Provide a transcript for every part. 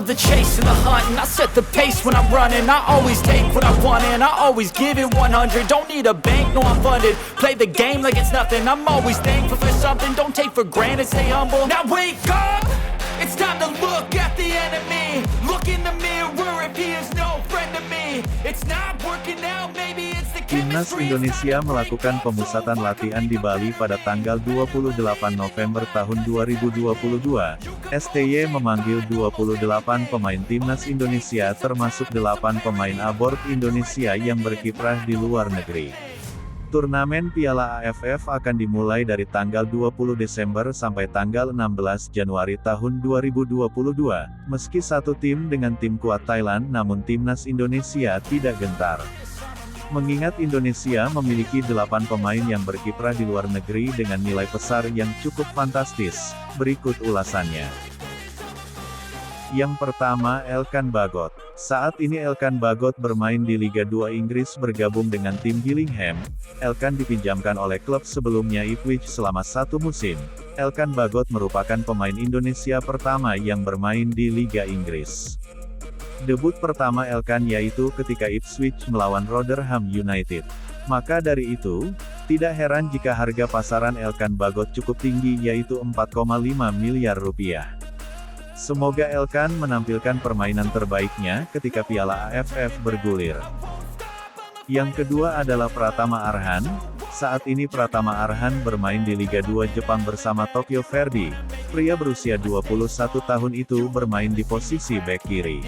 love the chase and the hunt, and I set the pace when I'm running. I always take what I want and I always give it 100. Don't need a bank, no I'm funded. Play the game like it's nothing. I'm always thankful for something. Don't take for granted, stay humble. Now wake up, it's time to look at the enemy. Look in the mirror if he is no friend to me. It's not working out, maybe it's the Timnas Indonesia melakukan pemusatan latihan di Bali pada tanggal 28 November tahun 2022. STY memanggil 28 pemain Timnas Indonesia termasuk 8 pemain abort Indonesia yang berkiprah di luar negeri. Turnamen Piala AFF akan dimulai dari tanggal 20 Desember sampai tanggal 16 Januari tahun 2022. Meski satu tim dengan tim kuat Thailand, namun Timnas Indonesia tidak gentar. Mengingat Indonesia memiliki 8 pemain yang berkiprah di luar negeri dengan nilai besar yang cukup fantastis, berikut ulasannya. Yang pertama, Elkan Bagot. Saat ini Elkan Bagot bermain di Liga 2 Inggris bergabung dengan tim Gillingham. Elkan dipinjamkan oleh klub sebelumnya Ipswich selama 1 musim. Elkan Bagot merupakan pemain Indonesia pertama yang bermain di Liga Inggris. Debut pertama Elkan yaitu ketika Ipswich melawan Rotherham United. Maka dari itu, tidak heran jika harga pasaran Elkan Bagot cukup tinggi yaitu 4,5 miliar rupiah. Semoga Elkan menampilkan permainan terbaiknya ketika Piala AFF bergulir. Yang kedua adalah Pratama Arhan. Saat ini Pratama Arhan bermain di Liga 2 Jepang bersama Tokyo Verdy. Pria berusia 21 tahun itu bermain di posisi bek kiri.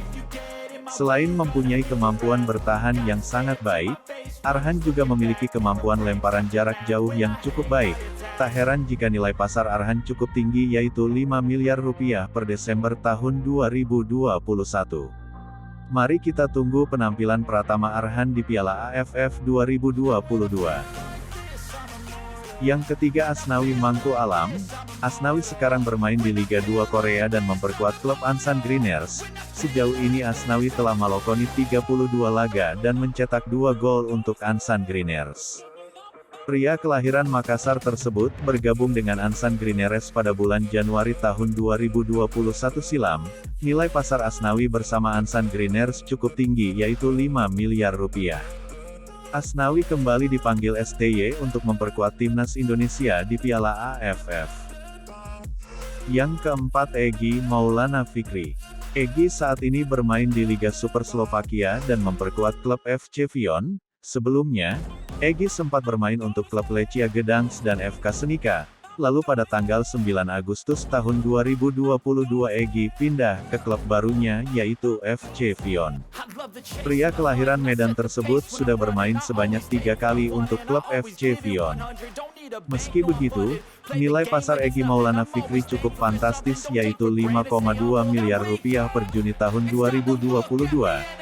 Selain mempunyai kemampuan bertahan yang sangat baik, Arhan juga memiliki kemampuan lemparan jarak jauh yang cukup baik. Tak heran jika nilai pasar Arhan cukup tinggi yaitu 5 miliar rupiah per Desember tahun 2021. Mari kita tunggu penampilan Pratama Arhan di Piala AFF 2022. Yang ketiga Asnawi Mangku Alam. Asnawi sekarang bermain di Liga 2 Korea dan memperkuat klub Ansan Greeners. Sejauh ini Asnawi telah melakoni 32 laga dan mencetak 2 gol untuk Ansan Greeners. Pria kelahiran Makassar tersebut bergabung dengan Ansan Greeners pada bulan Januari tahun 2021 silam. Nilai pasar Asnawi bersama Ansan Greeners cukup tinggi yaitu 5 miliar rupiah. Asnawi kembali dipanggil STY untuk memperkuat Timnas Indonesia di Piala AFF. Yang keempat Egy Maulana Fikri. Egy saat ini bermain di Liga Super Slovakia dan memperkuat klub FC Vion. Sebelumnya, Egy sempat bermain untuk klub Lechia Gdansk dan FK Senica. Lalu pada tanggal 9 Agustus tahun 2022 Egy pindah ke klub barunya yaitu FC Vion. Pria kelahiran Medan tersebut sudah bermain sebanyak 3 kali untuk klub FC Vion. Meski begitu, nilai pasar Egy Maulana Fikri cukup fantastis yaitu 5,2 miliar rupiah per Juni tahun 2022.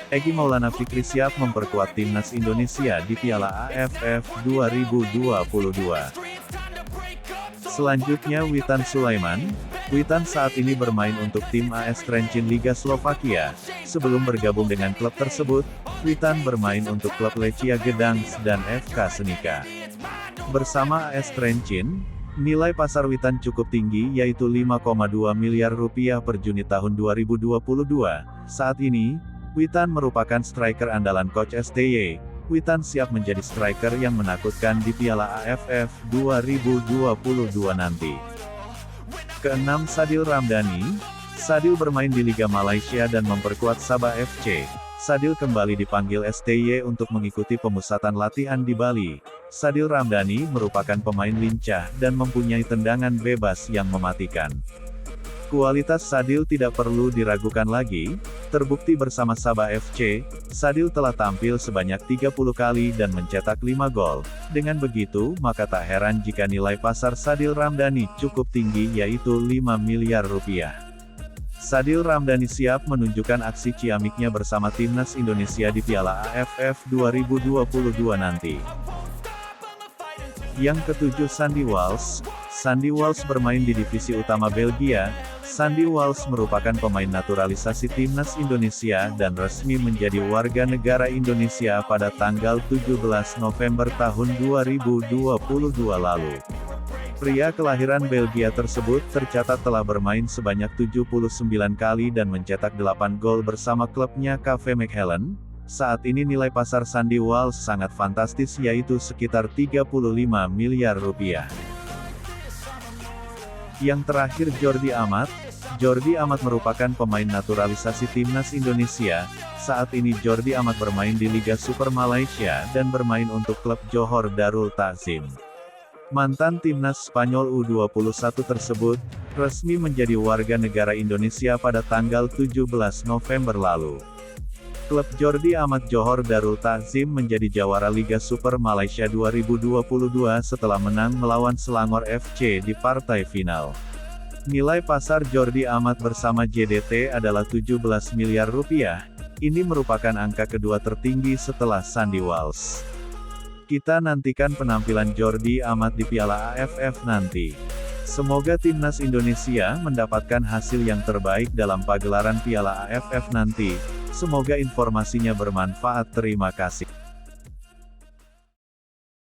Egy Maulana Fikri siap memperkuat Timnas Indonesia di Piala AFF 2022. Selanjutnya Witan Sulaiman. Witan saat ini bermain untuk tim AS Trencin Liga Slovakia. Sebelum bergabung dengan klub tersebut, Witan bermain untuk klub Lechia Gdansk dan FK Senica. Bersama AS Trencin, nilai pasar Witan cukup tinggi yaitu 5,2 miliar rupiah per Juni tahun 2022. Saat ini, Witan merupakan striker andalan coach STY. Witan siap menjadi striker yang menakutkan di Piala AFF 2022 nanti. Keenam Sadil Ramdhani. Sadil bermain di Liga Malaysia dan memperkuat Sabah FC. Sadil kembali dipanggil STY untuk mengikuti pemusatan latihan di Bali. Sadil Ramdhani merupakan pemain lincah dan mempunyai tendangan bebas yang mematikan. Kualitas Sadil tidak perlu diragukan lagi, terbukti bersama Sabah FC, Sadil telah tampil sebanyak 30 kali dan mencetak 5 gol. Dengan begitu, maka tak heran jika nilai pasar Sadil Ramdhani cukup tinggi yaitu 5 miliar rupiah. Sadil Ramdhani siap menunjukkan aksi ciamiknya bersama Timnas Indonesia di Piala AFF 2022 nanti. Yang ketujuh Sandy Walsh. Sandy Walsh bermain di divisi utama Belgia. Sandy Walsh merupakan pemain naturalisasi Timnas Indonesia dan resmi menjadi warga negara Indonesia pada tanggal 17 November tahun 2022 lalu. Pria kelahiran Belgia tersebut tercatat telah bermain sebanyak 79 kali dan mencetak 8 gol bersama klubnya KV Mechelen. Saat ini nilai pasar Sandy Walsh sangat fantastis, yaitu sekitar 35 miliar rupiah. Yang terakhir Jordi Amat. Jordi Amat merupakan pemain naturalisasi timnas Indonesia. Saat ini Jordi Amat bermain di Liga Super Malaysia dan bermain untuk klub Johor Darul Ta'zim. Mantan timnas Spanyol U21 tersebut resmi menjadi warga negara Indonesia pada tanggal 17 November lalu. Klub Jordi Amat Johor Darul Ta'zim menjadi jawara Liga Super Malaysia 2022 setelah menang melawan Selangor FC di partai final. Nilai pasar Jordi Amat bersama JDT adalah 17 miliar rupiah. Ini merupakan angka kedua tertinggi setelah Sandy Walsh. Kita nantikan penampilan Jordi Amat di Piala AFF nanti. Semoga timnas Indonesia mendapatkan hasil yang terbaik dalam pagelaran Piala AFF nanti. Semoga informasinya bermanfaat. Terima kasih.